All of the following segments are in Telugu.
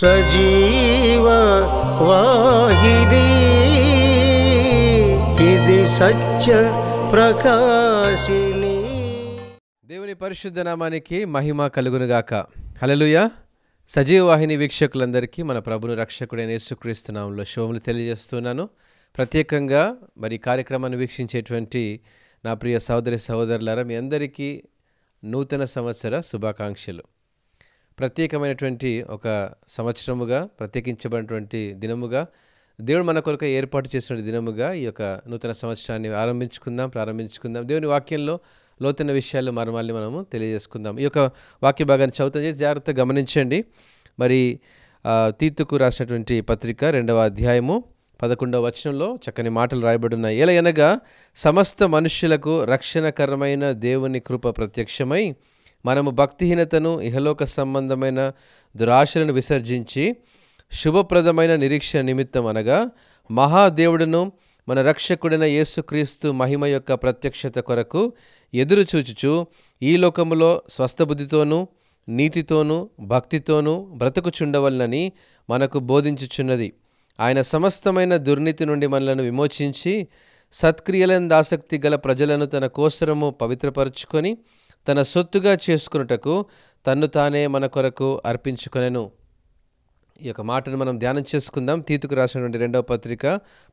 సజీవ వాహిని ఇది సత్య ప్రకాశిని. దేవుని పరిశుద్ధ నామానికి మహిమ కలుగునుగాక. హల్లెలూయా. సజీవ వాహిని వీక్షకులందరికీ మన ప్రభుని రక్షకుడైన యేసుక్రీస్తు నామములో శుభములు తెలియజేస్తున్నాను. ప్రత్యేకంగా మరి కార్యక్రమాన్ని వీక్షించేటువంటి నా ప్రియ సహోదరి సహోదరులారా, మీ అందరికీ నూతన సంవత్సర శుభాకాంక్షలు. ప్రత్యేకమైనటువంటి ఒక సంవత్సరముగా, ప్రత్యేకించబడినటువంటి దినముగా, దేవుడు మన కొరకు ఏర్పాటు చేసిన దినముగా ఈ యొక్క నూతన సంవత్సరాన్ని ప్రారంభించుకుందాం. దేవుని వాక్యంలో లోతైన విషయాలు మర్మాల్ని మనము తెలియజేసుకుందాం. ఈ యొక్క వాక్య భాగాన్ని చదువుతాం చేసి జాగ్రత్తగా గమనించండి. మరి తీతుకు రాసినటువంటి పత్రిక 2వ అధ్యాయము 11వ వచనంలో చక్కని మాటలు రాయబడి ఉన్నాయి. ఎలయనగా సమస్త మనుష్యులకు రక్షణకరమైన దేవుని కృప ప్రత్యక్షమై మనము భక్తిహీనతను, ఇహలోక సంబంధమైన దురాశలను విసర్జించి శుభప్రదమైన నిరీక్షణ నిమిత్తం అనగా మహాదేవుడును మన రక్షకుడైన యేసుక్రీస్తు మహిమ యొక్క ప్రత్యక్షత కొరకు ఎదురు చూచుచు ఈ లోకములో స్వస్థబుద్ధితోనూ నీతితోనూ భక్తితోనూ బ్రతుకుచుండవలనని మనకు బోధించుచున్నది. ఆయన సమస్తమైన దుర్నీతి నుండి మనలను విమోచించి సత్క్రియలందు ఆసక్తి గల ప్రజలను తన కోసరము పవిత్రపరచుకొని తన సొత్తుగా చేసుకున్నటకు తన్ను తానే మన కొరకు అర్పించుకొనెను. ఈ యొక్క మాటను మనం ధ్యానం చేసుకుందాం. తీతుకు రాసినటువంటి 2వ పత్రిక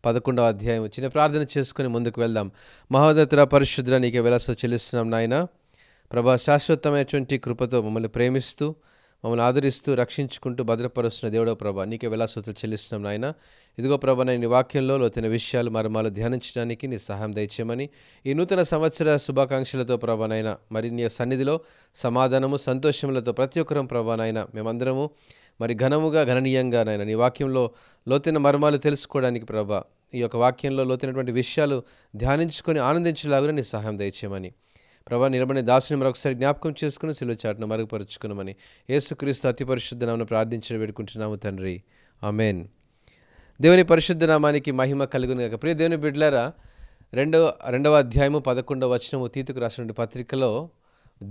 11వ అధ్యాయం. చిన్న ప్రార్థన చేసుకుని ముందుకు వెళ్దాం. మహోన్నతుడా, పరిశుద్ధుడా, నీకే వెలసో చెల్లిస్తున్నాం నాయన. ప్రభా, శాశ్వతమైనటువంటి కృపతో మమ్మల్ని ప్రేమిస్తూ, మమ్మల్ని ఆదరిస్తూ, రక్షించుకుంటూ భద్రపరుస్తున్న దేవుడో ప్రభా, నీకే వెలాసోతులు చెల్లిస్తున్నాం నాయన. ఇదిగో ప్రభా, నేను ఈ వాక్యంలో లోతైన విషయాలు మర్మాలు ధ్యానించడానికి నీ సహాయం దయచేయమని, ఈ నూతన సంవత్సర శుభాకాంక్షలతో ప్రభా నాయన, మరి నీ సన్నిధిలో సమాధానము సంతోషములతో ప్రతి ఒక్కరం ప్రభా నాయన మేమందరము మరి గణనీయంగా నాయన నీ వాక్యంలో లోతైన మర్మాలు తెలుసుకోవడానికి ప్రభా, ఈ యొక్క వాక్యంలో లోతైనటువంటి విషయాలు ధ్యానించుకొని ఆనందించేలాగా నీ సహాయం దయచేయమని ప్రభా, నిలబడిన దాసుని మరొకసారి జ్ఞాపకం చేసుకుని సిలువ చాటును మరుగుపరుచుకున్నామని యేసుక్రీస్తు అతి పరిశుద్ధ నామమున ప్రార్థించి వేడుకుంటున్నాము తండ్రి, ఆమేన్. దేవుని పరిశుద్ధ నామానికి మహిమ కలుగునుగాక. ప్రియ దేవుని బిడ్డలారా, 2వ అధ్యాయము 11వ వచనము తీతుకు రాసినటువంటి పత్రికలో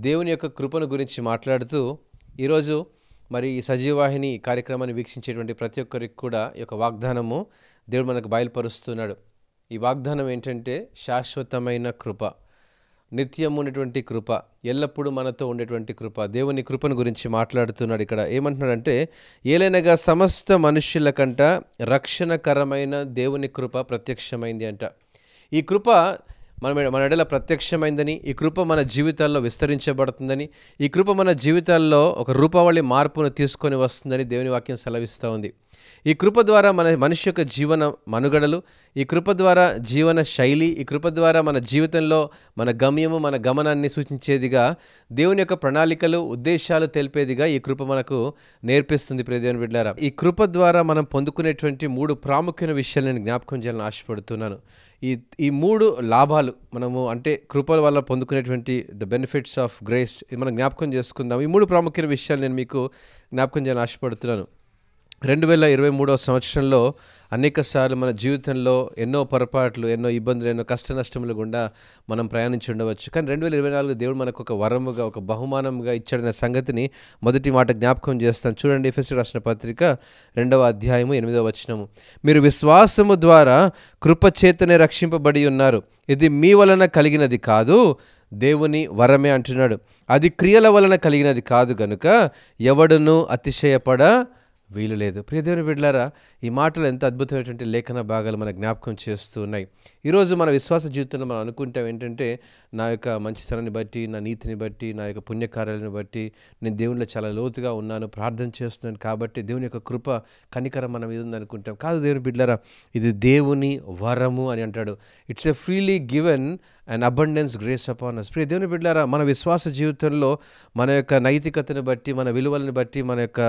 దేవుని యొక్క కృపను గురించి మాట్లాడుతూ ఈరోజు మరి ఈ సజీవాహిని కార్యక్రమాన్ని వీక్షించేటువంటి ప్రతి ఒక్కరికి కూడా ఈ యొక్క వాగ్దానము దేవుడు మనకు బయలుపరుస్తున్నాడు. ఈ వాగ్దానం ఏంటంటే శాశ్వతమైన కృప, నిత్యం ఉండేటువంటి కృప, ఎల్లప్పుడూ మనతో ఉండేటువంటి కృప. దేవుని కృపను గురించి మాట్లాడుతున్నాడు. ఇక్కడ ఏమంటున్నాడంటే, ఏలైనగా సమస్త మనుష్యుల కంట రక్షణకరమైన దేవుని కృప ప్రత్యక్షమైంది అంట. ఈ కృప మన ఎడల ప్రత్యక్షమైందని, ఈ కృప మన జీవితాల్లో విస్తరించబడుతుందని, ఈ కృప మన జీవితాల్లో ఒక రూపావళి మార్పును తీసుకొని వస్తుందని దేవుని వాక్యం సెలవిస్తూ ఉంది. ఈ కృప ద్వారా మనిషి యొక్క జీవన మనుగడలు, ఈ కృప ద్వారా జీవన శైలి, ఈ కృప ద్వారా మన జీవితంలో మన గమ్యము, మన గమనాన్ని సూచించేదిగా, దేవుని యొక్క ప్రణాళికలు, ఉద్దేశాలు తెలిపేదిగా ఈ కృప మనకు నేర్పిస్తుంది. ప్రియ దేవుని బిడ్డలారా, ఈ కృప ద్వారా మనం పొందుకునేటువంటి 3 ప్రాముఖ్యమైన విషయాలు నేను జ్ఞాపకం చేయాలని ఆశపడుతున్నాను. ఈ 3 లాభాలు మనము, అంటే కృపల వల్ల పొందుకునేటువంటి ద బెనిఫిట్స్ ఆఫ్ గ్రేస్, మనం జ్ఞాపకం చేసుకుందాం. ఈ 3 ప్రాముఖ్యమైన విషయాలు నేను మీకు జ్ఞాపకం చేయాలని ఆశపడుతున్నాను. 2023వ సంవత్సరంలో అనేక సార్లు మన జీవితంలో ఎన్నో పొరపాట్లు, ఎన్నో ఇబ్బందులు, ఎన్నో కష్ట నష్టములు గుండా మనం ప్రయాణించి ఉండవచ్చు. కానీ 2024 దేవుడు మనకు ఒక వరముగా, ఒక బహుమానంగా ఇచ్చాడనే సంగతిని మొదటి మాట జ్ఞాపకం చేస్తాను. చూడండి, ఎఫెసీయులకు రాసిన పత్రిక 2వ అధ్యాయము 8వ వచనము. మీరు విశ్వాసము ద్వారా కృపచేతనే రక్షింపబడి ఉన్నారు, ఇది మీ వలన కలిగినది కాదు, దేవుని వరమే అంటున్నాడు. అది క్రియల వలన కలిగినది కాదు గనుక ఎవడునూ అతిశయపడ వీలు లేదు. ప్రియ దేవుని బిడ్డలారా, ఈ మాటలు ఎంత అద్భుతమైనటువంటి లేఖన భాగాలు మన జ్ఞాపకం చేస్తూ ఉన్నాయి. ఈరోజు మన విశ్వాస జీవితంలో మనం అనుకుంటాం ఏంటంటే, నా యొక్క మంచితనాన్ని బట్టి, నా నీతిని బట్టి, నా యొక్క పుణ్యకార్యాలను బట్టి నేను దేవునిలో చాలా లోతుగా ఉన్నాను, ప్రార్థన చేస్తున్నాను కాబట్టి దేవుని యొక్క కృప, కనికరం మన మీద ఉంది అనుకుంటాం. కాదు దేవుని బిడ్డలారా, ఇది దేవుని వరము అని అంటాడు. It's a freely given and abundance grace upon us. ప్రియ దేవుని బిడ్డలారా, మన విశ్వాస జీవితంలో మన యొక్క నైతికతను బట్టి, మన విలువలను బట్టి, మన యొక్క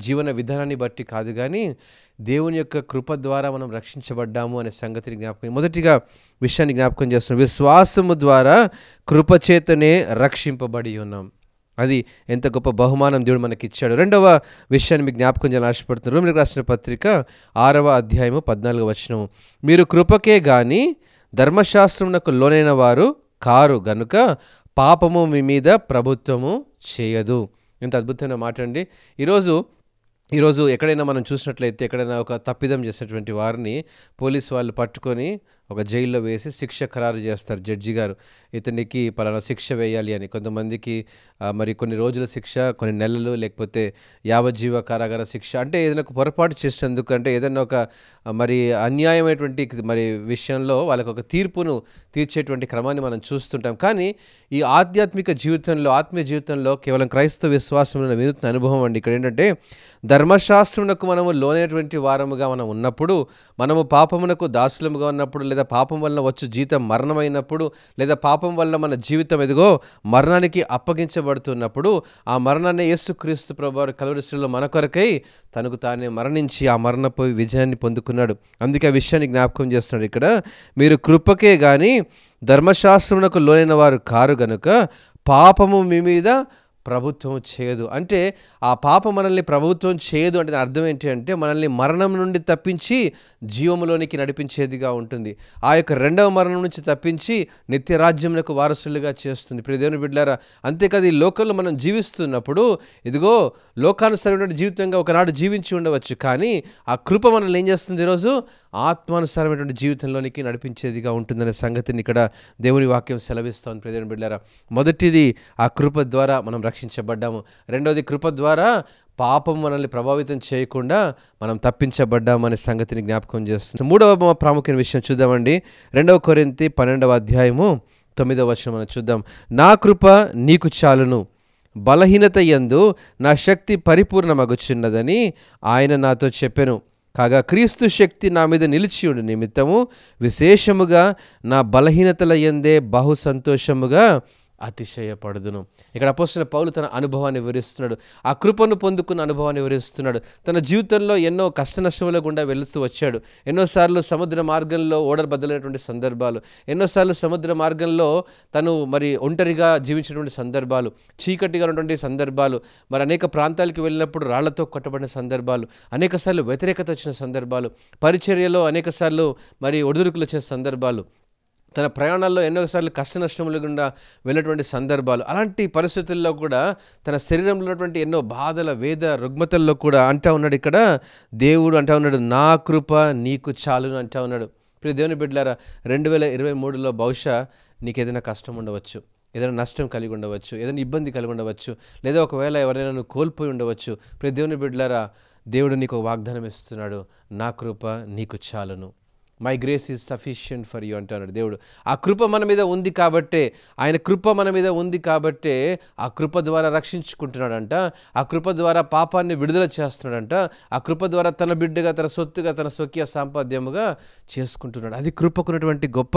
జీవన విధానాన్ని బట్టి కాదు, కానీ దేవుని యొక్క కృప ద్వారా మనం రక్షించబడ్డాము అనే సంగతిని మొదటిగా విషయాన్ని జ్ఞాపకం చేస్తున్నాం. విశ్వాసము ద్వారా కృపచేతనే రక్షింపబడి ఉన్నాం. అది ఎంత గొప్ప బహుమానం దేవుడు మనకి ఇచ్చాడు. 2వ విషయాన్ని మీకు జ్ఞాపకం చేయాలని ఆశపడుతున్నాను. రోమీయులకు రాసిన పత్రిక 6వ అధ్యాయము 14వ వచనం. మీరు కృపకే గాని ధర్మశాస్త్రమునకు లోనైన వారు కారు గనుక పాపము మీ మీద ప్రభుత్వము చేయదు. ఎంత అద్భుతమైన మాట అండి. ఈరోజు ఈరోజు ఎక్కడైనా మనం చూసినట్లయితే ఎక్కడైనా ఒక తప్పిదం చేసినటువంటి వారిని పోలీసు వాళ్ళు పట్టుకొని ఒక జైల్లో వేసి శిక్ష ఖరారు చేస్తారు జడ్జి గారు. ఇతనికి పలానా శిక్ష వేయాలి అని. కొంతమందికి మరి కొన్ని రోజుల శిక్ష, కొన్ని నెలలు, లేకపోతే యావజ్జీవ కారాగార శిక్ష. అంటే ఏదైనా ఒక పొరపాటు చేసినందుకు, అంటే ఏదైనా ఒక మరి అన్యాయమైనటువంటి మరి విషయంలో వాళ్ళకు ఒక తీర్పును తీర్చేటువంటి క్రమాన్ని మనం చూస్తుంటాం. కానీ ఈ ఆధ్యాత్మిక జీవితంలో, ఆత్మీయ జీవితంలో కేవలం క్రైస్తవ విశ్వాసంలో వినూత్న అనుభవం అండి. ఇక్కడ ఏంటంటే ధర్మశాస్త్రమునకు మనము లోనైనటువంటి వారముగా మనం ఉన్నప్పుడు, మనము పాపమునకు దాసులముగా ఉన్నప్పుడు, లేదా పాపం వలన వచ్చు జీతం మరణమైనప్పుడు, లేదా పాపం వల్ల మన జీవితం ఎదుగో మరణానికి అప్పగించబడుతున్నప్పుడు, ఆ మరణాన్ని యేసుక్రీస్తు ప్రభువారు కల్వరి శిలువలో మన కొరకై తనకు తానే మరణించి ఆ మరణపు విజయాన్ని పొందుకున్నాడు. అందుకే ఆ విషయాన్ని జ్ఞాపకం చేస్తున్నాడు ఇక్కడ. మీరు కృపకే గాని ధర్మశాస్త్రమునకు లోనైన వారు కారు గనుక పాపము మీ మీద ప్రభుత్వం చేయదు. అంటే ఆ పాపం మనల్ని ప్రభుత్వం చేయదు అంటే అర్థం ఏంటి అంటే మనల్ని మరణం నుండి తప్పించి జీవములోనికి నడిపించేదిగా ఉంటుంది. ఆ యొక్క రెండవ మరణం నుంచి తప్పించి నిత్య రాజ్యములకు వారసులుగా చేస్తుంది. ప్రియ దేవుని బిడ్డలారా, అంతేకాదు ఈ లోకంలో మనం జీవిస్తున్నప్పుడు ఇదిగో లోకానుసారమైన జీవితంగా ఒకనాడు జీవించి ఉండవచ్చు, కానీ ఆ కృప మనల్ని ఏం చేస్తుంది? ఈరోజు ఆత్మానుసారమైనటువంటి జీవితంలోనికి నడిపించేదిగా ఉంటుందనే సంగతిని ఇక్కడ దేవుని వాక్యం సెలవిస్తాం. ప్రియ దేవుని బిడ్డలారా, మొదటిది ఆ కృప ద్వారా మనం రక్షించబడ్డాము. రెండవది కృప ద్వారా పాపం మనల్ని ప్రభావితం చేయకుండా మనం తప్పించబడ్డామనే సంగతిని జ్ఞాపకం చేస్తుంది. మూడవ ప్రాముఖ్యమైన విషయం చూద్దామండి. 2 కొరింథీ 12వ అధ్యాయము 9వ వచనం మనం చూద్దాం. నా కృప నీకు చాలును, బలహీనత యందు నా శక్తి పరిపూర్ణమగుచున్నదని ఆయన నాతో చెప్పెను. కాగా క్రీస్తు శక్తి నా మీద నిలిచియుండు నిమిత్తము విశేషముగా నా బలహీనతల యందే బహు సంతోషముగా అతిశయపడుదును. ఇక్కడ అపోస్తలుడైన పౌలు తన అనుభవాన్ని వివరిస్తున్నాడు. ఆ కృపను పొందుకున్న అనుభవాన్ని వివరిస్తున్నాడు. తన జీవితంలో ఎన్నో కష్ట నష్టముల గుండా వెళుతూ వచ్చాడు. ఎన్నోసార్లు సముద్ర మార్గంలో ఓడర్ బద్దలైనటువంటి సందర్భాలు, ఎన్నోసార్లు సముద్ర మార్గంలో తను మరి ఒంటరిగా జీవించినటువంటి సందర్భాలు, చీకటిగా ఉన్నటువంటి సందర్భాలు, మరి అనేక ప్రాంతాలకు వెళ్ళినప్పుడు రాళ్లతో కొట్టబడిన సందర్భాలు, అనేకసార్లు వ్యతిరేకత వచ్చిన సందర్భాలు, పరిచర్యలో అనేకసార్లు మరి ఒడిదుడుకులు వచ్చే సందర్భాలు, తన ప్రయాణాల్లో ఎన్నోసార్లు కష్ట నష్టముల గుండా వెళ్ళినటువంటి సందర్భాలు. అలాంటి పరిస్థితుల్లో కూడా తన శరీరంలో ఉన్నటువంటి ఎన్నో బాధల, వేద రుగ్మతల్లో కూడా అంటా ఉన్నాడు. ఇక్కడ దేవుడు అంటా ఉన్నాడు, నా కృప నీకు చాలును అంటా ఉన్నాడు. ప్రియ దేవుని బిడ్డలారా, 2023లో బహుశా నీకు ఏదైనా కష్టం ఉండవచ్చు, ఏదైనా నష్టం కలిగి ఉండవచ్చు, ఏదైనా ఇబ్బంది కలిగి ఉండవచ్చు, లేదా ఒకవేళ ఎవరైనా నువ్వు కోల్పోయి ఉండవచ్చు. ప్రియ దేవుని బిడ్డలారా, దేవుడు నీకు వాగ్దానం ఇస్తున్నాడు, నా కృప నీకు చాలును. My grace is sufficient for you అంటున్నాడు దేవుడు. ఆ కృప మన మీద ఉంది కాబట్టే, ఆయన కృప మన మీద ఉంది కాబట్టే ఆ కృప ద్వారా రక్షించుకుంటున్నాడంట. ఆ కృప ద్వారా పాపాన్ని విడుదల చేస్తున్నాడంట. ఆ కృప ద్వారా తన బిడ్డగా, తన సొత్తుగా, తన స్వకీయ సాంపాద్యముగా చేసుకుంటున్నాడు. అది కృపకున్నటువంటి గొప్ప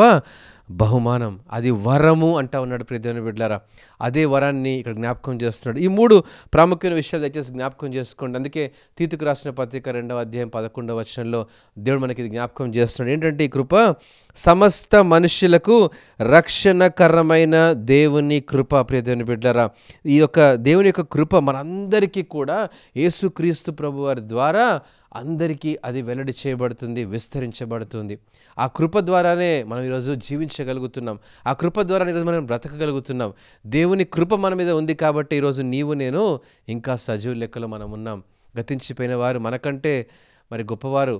బహుమానం, అది వరము అంటా ఉన్నాడు. ప్రియ దేవుని బిడ్డలారా, అదే వరాన్ని ఇక్కడ జ్ఞాపకం చేస్తున్నాడు. ఈ 3 ప్రాముఖ్యమైన విషయాలు దయచేసి జ్ఞాపకం చేసుకోండి. అందుకే తీతుకు రాసిన పత్రిక 2వ అధ్యాయం 11వ వచనంలో దేవుడు మనకి ఇది జ్ఞాపకం చేస్తున్నాడు. ఏంటంటే ఈ కృప సమస్త మనుష్యులకు రక్షణకరమైన దేవుని కృప. ప్రియ దేవుని బిడ్డలారా, ఈ యొక్క దేవుని యొక్క కృప మనందరికీ కూడా యేసుక్రీస్తు ప్రభు వారి ద్వారా అందరికీ అది వెల్లడి చేయబడుతుంది, విస్తరించబడుతుంది. ఆ కృప ద్వారానే మనం ఈరోజు జీవించగలుగుతున్నాం. ఆ కృప ద్వారా ఈరోజు మనం బ్రతకగలుగుతున్నాం. దేవుని కృప మన మీద ఉంది కాబట్టి ఈరోజు నీవు నేను ఇంకా సజీవ లెక్కలో మనం ఉన్నాం. గతించిపోయిన వారు మనకంటే మరి గొప్పవారు,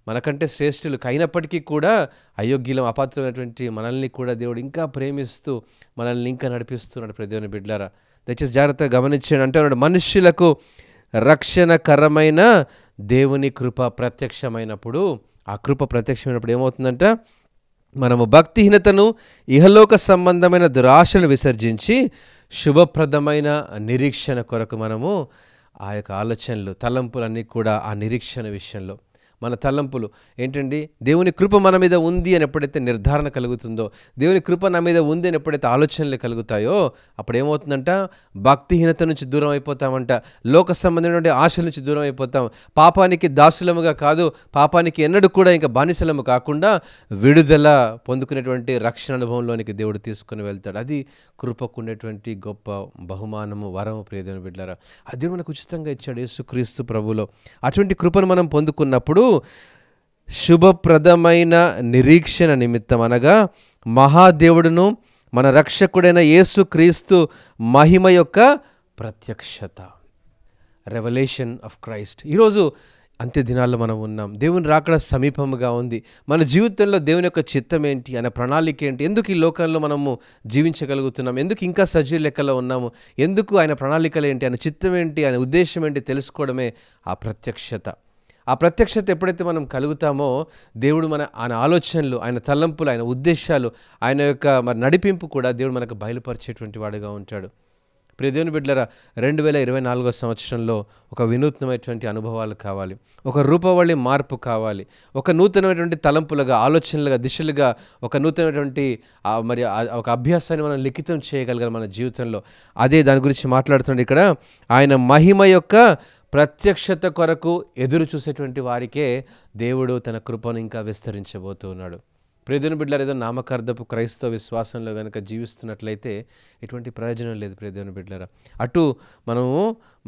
మనకంటే శ్రేష్ఠులు అయినప్పటికీ కూడా అయోగ్యులం, అపాత్రమైనటువంటి మనల్ని కూడా దేవుడు ఇంకా ప్రేమిస్తూ మనల్ని ఇంకా నడిపిస్తున్నాడు. ప్రియ దేవుని బిడ్డలారా, దయచేసి జాగ్రత్తగా గమనించండి. అంటే ఉన్నాడు, మనుష్యులకు రక్షణకరమైన దేవుని కృప ప్రత్యక్షమైనప్పుడు, ఆ కృప ప్రత్యక్షమైనప్పుడు ఏమవుతుందంట, మనము భక్తిహీనతను, ఇహలోక సంబంధమైన దురాశను విసర్జించి శుభప్రదమైన నిరీక్షణ కొరకు మనము ఆ యొక్క ఆలోచనలు, తలంపులన్నీ కూడా ఆ నిరీక్షణ విషయంలో మన తలంపులు ఏంటండి, దేవుని కృప మన మీద ఉంది అని ఎప్పుడైతే నిర్ధారణ కలుగుతుందో, దేవుని కృప నా మీద ఉంది అని ఎప్పుడైతే ఆలోచనలు కలుగుతాయో, అప్పుడు ఏమవుతుందంట, భక్తిహీనత నుంచి దూరం అయిపోతామంట, లోక సంబంధమైన ఆశల నుంచి దూరం అయిపోతాం, పాపానికి దాసులముగా కాదు, పాపానికి ఎన్నడూ కూడా ఇంకా బానిసలము కాకుండా విడుదల పొందుకునేటువంటి రక్షణ అనుభవంలోనికి దేవుడు తీసుకుని వెళ్తాడు. అది కృపకుండేటువంటి గొప్ప బహుమానము, వరము. ప్రియ దేవుని బిడ్డలారా, అది మనకు ఉచితంగా ఇచ్చాడు యేసుక్రీస్తు ప్రభువులో. అటువంటి కృపను మనం పొందుకున్నప్పుడు శుభప్రదమైన నిరీక్షణ నిమిత్తం, అనగా మహాదేవుడును మన రక్షకుడైన యేసుక్రీస్తు మహిమ యొక్క ప్రత్యక్షత. Revolution of Christ. ఈరోజు అంత్య దినాల్లో మనం ఉన్నాం. దేవుని రాకడ సమీపముగా ఉంది. మన జీవితంలో దేవుని యొక్క చిత్తం ఏంటి, ఆయన ప్రణాళిక ఏంటి, ఎందుకు ఈ లోకంలో మనము జీవించగలుగుతున్నాం, ఎందుకు ఇంకా సజీవ లెక్కలో ఉన్నాము, ఎందుకు ఆయన ప్రణాళికలు ఏంటి, ఆయన చిత్తం ఏంటి, ఆయన ఉద్దేశం ఏంటి తెలుసుకోవడమే ఆ ప్రత్యక్షత. ఆ ప్రత్యక్షత ఎప్పుడైతే మనం కలుగుతామో దేవుడు ఆయన ఆలోచనలు, ఆయన తలంపులు, ఆయన ఉద్దేశాలు, ఆయన యొక్క మరి నడిపింపు కూడా దేవుడు మనకు బయలుపరిచేటువంటి వాడుగా ఉంటాడు. ప్రియ దేవుని బిడ్డలారా, 2024 సంవత్సరంలో ఒక వినూత్నమైనటువంటి అనుభవాలు కావాలి, ఒక రూపవళి మార్పు కావాలి, ఒక నూతనమైనటువంటి తలంపులుగా, ఆలోచనలుగా, దిశలుగా, ఒక నూతనమైనటువంటి మరి ఒక అభ్యాసాన్ని మనం లిఖితం చేయగలగాలి మన జీవితంలో. అదే దాని గురించి మాట్లాడుతున్నాడు ఇక్కడ. ఆయన మహిమ యొక్క ప్రత్యక్షత కొరకు ఎదురు చూసేటువంటి వారికే దేవుడు తన కృపను ఇంకా విస్తరించబోతూ ఉన్నాడు. ప్రియదేవుని బిడ్డలారా, ఏదో నామకార్థపు క్రైస్తవ విశ్వాసంలో కనుక జీవిస్తున్నట్లయితే ఎటువంటి ప్రయోజనం లేదు. ప్రియదేవుని బిడ్డలారా, అటు మనము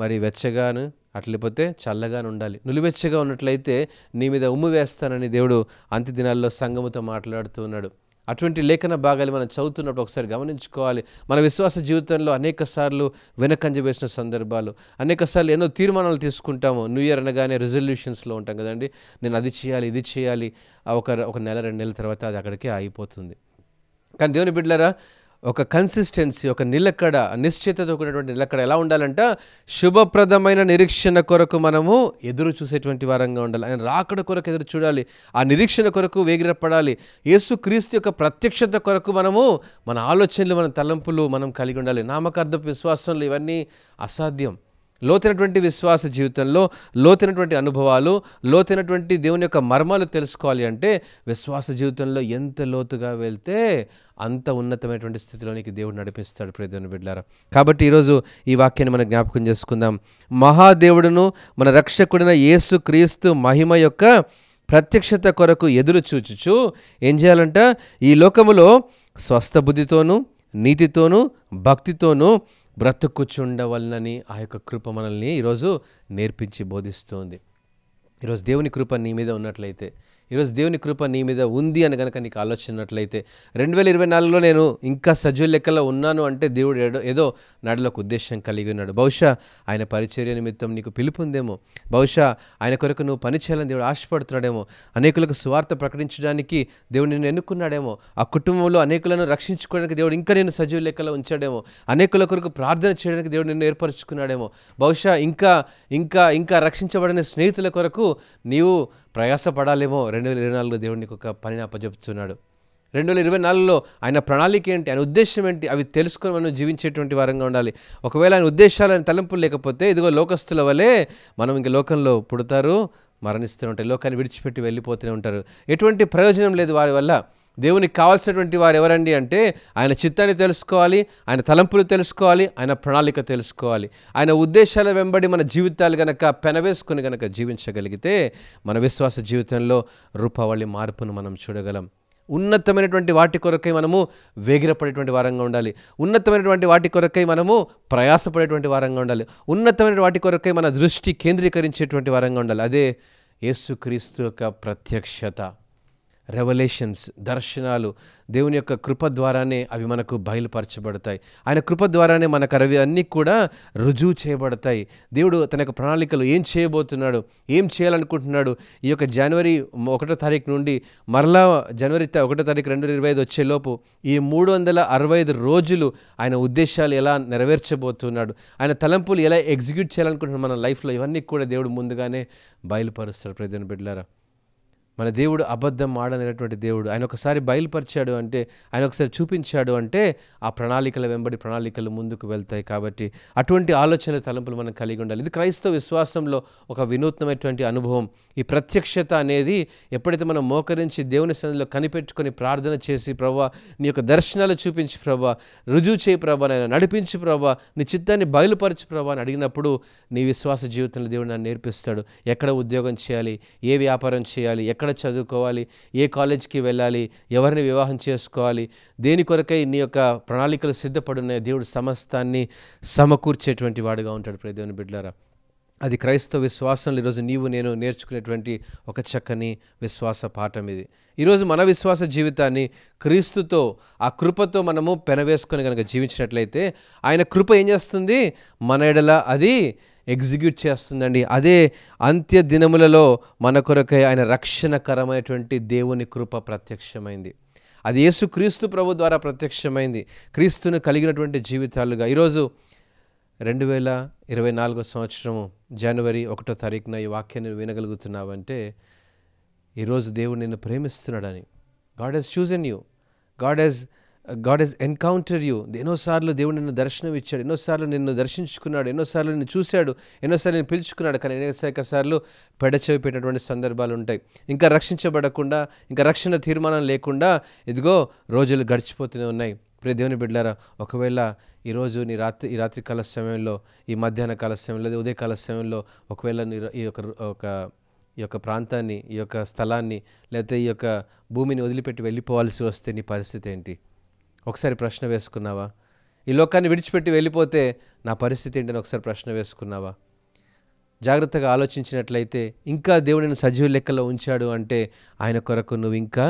మరి వెచ్చగాను అట్లేకపోతే చల్లగాను ఉండాలి. నులివెచ్చగా ఉన్నట్లయితే నీ మీద ఉమ్ము వేస్తానని దేవుడు అంత్య దినాల్లో సంఘముతో మాట్లాడుతూ ఉన్నాడు. అటువంటి లేఖన భాగాలు మనం చదువుతున్నప్పుడు ఒకసారి గమనించుకోవాలి. మన విశ్వాస జీవితంలో అనేక సార్లు వెనకంజ వేసిన సందర్భాలు, అనేక సార్లు ఎన్నో తీర్మానాలు తీసుకుంటాము. న్యూ ఇయర్ అనగానే రిజల్యూషన్స్లో ఉంటాం కదండి. నేను అది చేయాలి, ఇది చేయాలి. ఒక నెల 2 నెలల తర్వాత అది అక్కడికే అయిపోతుంది. కానీ దేవుని బిడ్డలారా, ఒక కన్సిస్టెన్సీ, ఒక నిలకడ, నిశ్చితతో కూడినటువంటి నిలకడ ఎలా ఉండాలంట? శుభప్రదమైన నిరీక్షణ కొరకు మనము ఎదురు చూసేటువంటి వారంగా ఉండాలి. ఆయన రాకడ కొరకు ఎదురు చూడాలి. ఆ నిరీక్షణ కొరకు వేగిరపడాలి. యేసుక్రీస్తు యొక్క ప్రత్యక్షత కొరకు మనము మన ఆలోచనలు, మన తలంపులు మనం కలిగి ఉండాలి. నామకార్థపు విశ్వాసంలో ఇవన్నీ అసాధ్యం. లోతైనటువంటి విశ్వాస జీవితంలో లోతైనటువంటి అనుభవాలు, లోతైనటువంటి దేవుని యొక్క మర్మాలు తెలుసుకోవాలి అంటే విశ్వాస జీవితంలో ఎంత లోతుగా వెళ్తే అంత ఉన్నతమైనటువంటి స్థితిలోనికి దేవుడు నడిపిస్తాడు. ప్రియ దేవుని బిడ్డలారా, కాబట్టి ఈరోజు ఈ వాక్యాన్ని మనం జ్ఞాపకం చేసుకుందాం. మహాదేవుడును మన రక్షకుడైన యేసుక్రీస్తు మహిమ యొక్క ప్రత్యక్షత కొరకు ఎదురు చూచుచు ఏం చేయాలంట? ఈ లోకములో స్వస్థ బుద్ధితోనూ, నీతితోనూ, భక్తితోనూ బ్రతుకుచుండవలనని ఆ యొక్క కృప మనల్ని ఈరోజు నేర్పించి బోధిస్తుంది. ఈరోజు దేవుని కృప నీ మీద ఉన్నట్లయితే, ఈరోజు దేవుని కృప నీ మీద ఉంది అని కనుక నీకు ఆలోచన ఉన్నట్లయితే, 2024లో నేను ఇంకా సజీవ లెక్కలో ఉన్నాను అంటే దేవుడు ఏదో నాడిలో ఒక ఉద్దేశం కలిగి ఉన్నాడు. బహుశా ఆయన పరిచర్య నిమిత్తం నీకు పిలుపు ఉందేమో, బహుశా ఆయన కొరకు నువ్వు పని చేయాలని దేవుడు ఆశపడుతున్నాడేమో, అనేకులకు సువార్త ప్రకటించడానికి దేవుడు నిన్ను ఎన్నుకున్నాడేమో, ఆ కుటుంబంలో అనేకులను రక్షించుకోవడానికి దేవుడు ఇంకా నేను సజీవ లెక్కలో ఉంచాడేమో, అనేకుల కొరకు ప్రార్థన చేయడానికి దేవుడు నిన్ను ఏర్పరచుకున్నాడేమో, బహుశా ఇంకా ఇంకా ఇంకా రక్షించబడిన స్నేహితుల కొరకు నీవు ప్రయాసపడాలేమో. 2024లో దేవుడు నీకు ఒక పనిని అప్పచెప్తున్నాడు. 2024లో ఆయన ప్రణాళిక ఏంటి, ఆయన ఉద్దేశం ఏంటి, అవి తెలుసుకొని మనం జీవించేటువంటి వారంగా ఉండాలి. ఒకవేళ ఆయన ఉద్దేశాలు, ఆయన తలంపులు లేకపోతే ఇదిగో లోకస్తుల వలె మనం ఇంక లోకంలో పుడతారు, మరణిస్తూనే ఉంటారు, లోకాన్ని విడిచిపెట్టి వెళ్ళిపోతూనే ఉంటారు. ఎటువంటి ప్రయోజనం లేదు వారి వల్ల. దేవునికి కావాల్సినటువంటి వారు ఎవరండి అంటే ఆయన చిత్తాన్ని తెలుసుకోవాలి, ఆయన తలంపులు తెలుసుకోవాలి, ఆయన ప్రణాళిక తెలుసుకోవాలి. ఆయన ఉద్దేశాల వెంబడి మన జీవితాలు గనక పెనవేసుకుని గనక జీవించగలిగితే మన విశ్వాస జీవితంలో రూపవళి మార్పును మనం చూడగలం. ఉన్నతమైనటువంటి వాటి కొరకై మనము వేగిరపడేటువంటి వారంగా ఉండాలి. ఉన్నతమైనటువంటి వాటి కొరకై మనము ప్రయాసపడేటువంటి వారంగా ఉండాలి. ఉన్నతమైన వాటి కొరకై మన దృష్టి కేంద్రీకరించేటువంటి వారంగా ఉండాలి. అదే యేసుక్రీస్తు యొక్క ప్రత్యక్షత, రెవల్యూషన్స్, దర్శనాలు. దేవుని యొక్క కృప ద్వారానే అవి మనకు బయలుపరచబడతాయి. ఆయన కృప ద్వారానే మనకు అవి అన్నీ కూడా రుజువు చేయబడతాయి. దేవుడు తన యొక్క ప్రణాళికలు ఏం చేయబోతున్నాడు, ఏం చేయాలనుకుంటున్నాడు, ఈ యొక్క జనవరి 1వ తారీఖు నుండి మరలా జనవరి 1వ తారీఖు 2025 వచ్చేలోపు ఈ 365 రోజులు ఆయన ఉద్దేశాలు ఎలా నెరవేర్చబోతున్నాడు, ఆయన తలంపులు ఎలా ఎగ్జిక్యూట్ చేయాలనుకుంటున్నాడు మన లైఫ్లో, ఇవన్నీ కూడా దేవుడు ముందుగానే బయలుపరుస్తాడు. ప్రియమైన బిడ్డలారా, మన దేవుడు అబద్ధం ఆడనేటువంటి దేవుడు. ఆయన ఒకసారి బయలుపరిచాడు అంటే, ఆయన ఒకసారి చూపించాడు అంటే ఆ ప్రణాళికల వెంబడి ప్రణాళికలు ముందుకు వెళ్తాయి. కాబట్టి అటువంటి ఆలోచన తలంపులు మనం కలిగి ఉండాలి. ఇది క్రైస్తవ విశ్వాసంలో ఒక వినూత్నమైనటువంటి అనుభవం. ఈ ప్రత్యక్షత అనేది ఎప్పుడైతే మనం మోకరించి దేవుని సన్నిధిలో కనిపెట్టుకొని ప్రార్థన చేసి, ప్రభువా నీ యొక్క దర్శనాలు చూపించి ప్రభువా, రుజువు చేయి ప్రభువా, నేను నడిపించి ప్రభువా, నీ చిత్తాన్ని బయలుపరచు ప్రభువా అని అడిగినప్పుడు నీ విశ్వాస జీవితంలో దేవుడు నన్ను నేర్పిస్తాడు. ఎక్కడ ఉద్యోగం చేయాలి, ఏ వ్యాపారం చేయాలి, ఎక్కడ చదువుకోవాలి, ఏ కాలేజ్కి వెళ్ళాలి, ఎవరిని వివాహం చేసుకోవాలి, దేని కొరకై నీ యొక్క ప్రణాళికలు సిద్ధపడున్నాయి, దేవుడు సమస్తాన్ని సమకూర్చేటువంటి వాడుగా ఉంటాడు. ప్రియ దేవుని బిడ్డలారా, అది క్రైస్తవ విశ్వాసంలో ఈరోజు నీవు నేను నేర్చుకునేటువంటి ఒక చక్కని విశ్వాస పాఠం ఇది. ఈరోజు మన విశ్వాస జీవితాన్ని క్రీస్తుతో, ఆ కృపతో మనము పెనవేసుకొని కనుక జీవించినట్లయితే ఆయన కృప ఏం చేస్తుంది? మన ఎడల అది ఎగ్జిక్యూట్ చేస్తుందండి. అదే అంత్య దినములలో మన కొరకై ఆయన రక్షణకరమైనటువంటి దేవుని కృప ప్రత్యక్షమైంది. అది యేసుక్రీస్తు ప్రభు ద్వారా ప్రత్యక్షమైంది. క్రీస్తును కలిగినటువంటి జీవితాలుగా ఈరోజు 2024 సంవత్సరము జనవరి 1వ తారీఖున ఈ వాక్యాన్ని వినగలుగుతున్నావంటే ఈరోజు దేవుడు నిన్ను ప్రేమిస్తున్నాడని. God has chosen you, God has encounter you. ఎన్నోసార్లు దేవుడు నిన్ను దర్శనం ఇచ్చాడు, ఎన్నోసార్లు నిన్ను దర్శించుకున్నాడు, ఎన్నోసార్లు నిన్ను చూశాడు, ఎన్నోసార్లు నిన్ను పిలుచుకున్నాడు. కానీ అనేక సార్లు పెడచెవి పెట్టినటువంటి సందర్భాలు ఉంటాయి. ఇంకా రక్షించబడకుండా, ఇంకా రక్షణ తీర్మానం లేకుండా ఇదిగో రోజులు గడిచిపోతూనే ఉన్నాయి. ప్రియ దేవుని బిడ్డలారా, ఒకవేళ ఈరోజు ఈ రాత్రి కాల సమయంలో, ఈ మధ్యాహ్న కాల సమయంలో, ఉదయకాల సమయంలో ఒకవేళ ఈ యొక్క ప్రాంతాన్ని, ఈ యొక్క స్థలాన్ని, లేకపోతే ఈ యొక్క భూమిని వదిలిపెట్టి వెళ్ళిపోవాల్సి వస్తే నీ పరిస్థితి ఏంటి? ఒకసారి ప్రశ్న వేసుకున్నావా? ఈ లోకాన్ని విడిచిపెట్టి వెళ్ళిపోతే నా పరిస్థితి ఏంటని ఒకసారి ప్రశ్న వేసుకున్నావా? జాగ్రత్తగా ఆలోచించినట్లయితే ఇంకా దేవుడిని సజీవ లెక్కలో ఉంచాడు అంటే ఆయన కొరకు నువ్వు ఇంకా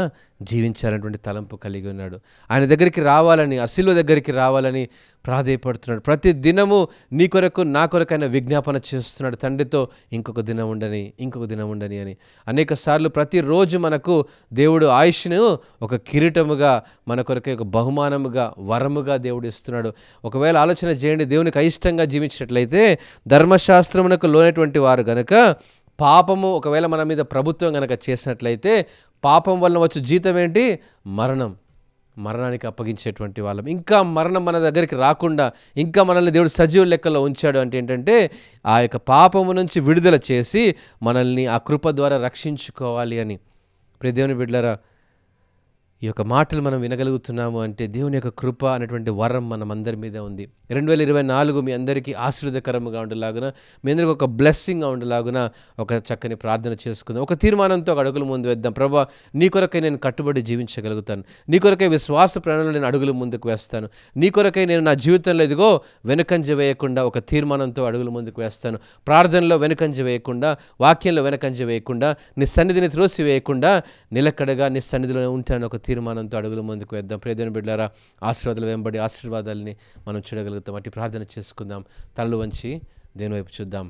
జీవించాలనేటువంటి తలంపు కలిగి ఉన్నాడు. ఆయన దగ్గరికి రావాలని, అసిలు దగ్గరికి రావాలని ప్రాధేయపడుతున్నాడు. ప్రతి దినము నీ కొరకు, నా కొరకు ఆయన విజ్ఞాపన చేస్తున్నాడు. తండ్రితో ఇంకొక దినం ఉండని అని. అనేక సార్లు ప్రతిరోజు మనకు దేవుడు ఆయుష్ను ఒక కిరీటముగా, మన కొరకే ఒక బహుమానముగా, వరముగా దేవుడు ఇస్తున్నాడు. ఒకవేళ ఆలోచన చేయండి, దేవునికి అయిష్టంగా జీవించినట్లయితే, ధర్మశాస్త్రమునకు లోనటువంటి వారు గనక పాపము ఒకవేళ మన మీద ప్రభుత్వం గనక చేసినట్లయితే, పాపం వల్ల వచ్చు జీతం ఏంటి? మరణానికి అప్పగించేటువంటి వాళ్ళం. ఇంకా మరణం మన దగ్గరికి రాకుండా, ఇంకా మనల్ని దేవుడు సజీవ లెక్కలో ఉంచాడు అంటే ఏంటంటే, ఆ యొక్క పాపము నుంచి విడుదల చేసి మనల్ని ఆ కృప ద్వారా రక్షించుకోవాలి అని. ప్రియ దేవుని బిడ్డలారా, ఈ యొక్క మాటలు మనం వినగలుగుతున్నాము అంటే దేవుని యొక్క కృప అనేటువంటి వరం మనం అందరి మీద ఉంది. 2024 మీ అందరికీ ఆశీర్వాదకరంగా ఉండేలాగున, మీ అందరికీ ఒక బ్లెస్సింగ్గా ఉండేలాగున ఒక చక్కని ప్రార్థన చేసుకుందాం. ఒక తీర్మానంతో ఒక అడుగులు ముందు వేద్దాం. ప్రభా, నీ కొరకై నేను కట్టుబడి జీవించగలుగుతాను, నీ కొరకై విశ్వాస ప్రణాళికలో నేను అడుగులు ముందుకు వేస్తాను, నీ కొరకై నేను నా జీవితంలో ఇదిగో వెనుకంజ వేయకుండా ఒక తీర్మానంతో అడుగులు ముందుకు వేస్తాను. ప్రార్థనలో వెనుకంజ వేయకుండా, వాక్యంలో వెనుకంజ వేయకుండా, నీ సన్నిధిని త్రోసి వేయకుండా నిలకడగా నీ సన్నిధిలో ఉంటాను ఒక తీర్మానంతో అడుగులు ముందుకు వేద్దాం. ప్రియ దేవుని బిడ్డలారా, ఆశీర్వాదాలు వెంబడి ఆశీర్వాదాలని మనం చూడగలుగుతాం. అట్టి ప్రార్థన చేసుకుందాం. తలలు వంచి దేని వైపు చూద్దాం.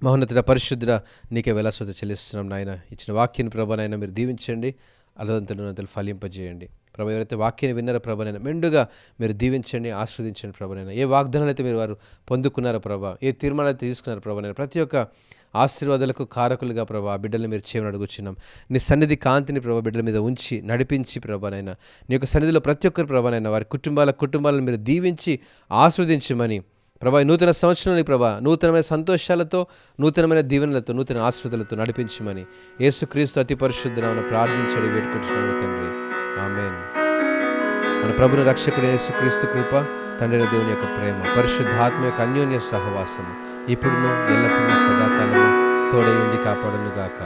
మహోన్నతుడ, పరిశుద్ధుడ, నీకే వేలాస్వత చెల్లిస్తున్నాం నాయన. ఇచ్చిన వాక్యాన్ని ప్రభానైనా మీరు దీవించండి, అలవంతులు ఫలింపజేయండి. ప్రభు, ఎవరైతే వాక్యాన్ని విన్నారో ప్రభానైనా మెండుగా మీరు దీవించండి, ఆస్వాదించండి ప్రభానైనా. ఏ వాగ్దానాలు అయితే మీరు వారు పొందుకున్నారో ప్రభా, ఏ తీర్మానాలు అయితే తీసుకున్నారో ప్రభానైనా, ప్రతి ఒక్క ఆశీర్వాదాలకు కారకులుగా ప్రభా ఆ బిడ్డలను మీరు చేయమని అడుగుచున్నాం. నీ సన్నిధి కాంతిని ప్రభా బిడ్డల మీద ఉంచి నడిపించి ప్రభానైనా, నీ యొక్క సన్నిధిలో ప్రతి ఒక్కరు ప్రభానైనా వారి కుటుంబాలను మీరు దీవించి ఆస్వాదించమని ప్రభా, నూతన సంవత్సరాన్ని ప్రభా నూతనమైన సంతోషాలతో, నూతనమైన దీవెనలతో, నూతన ఆశీర్వాదాలతో నడిపించమని యేసుక్రీస్తు అతి పరిశుద్ధ నామమున ప్రార్థించి వేడుకుంటున్నాము తండ్రి, ఆమేన్. మన ప్రభుని రక్షకుడు యేసుక్రీస్తు కృప, తండ్రి దేవుని యొక్క ప్రేమ, పరిశుద్ధాత్మ యొక్క అన్యోన్య సహవాసము ఇప్పుడును ఎల్లప్పుడూ సదాకాలము తోడై ఉండి కాపాడును గాక.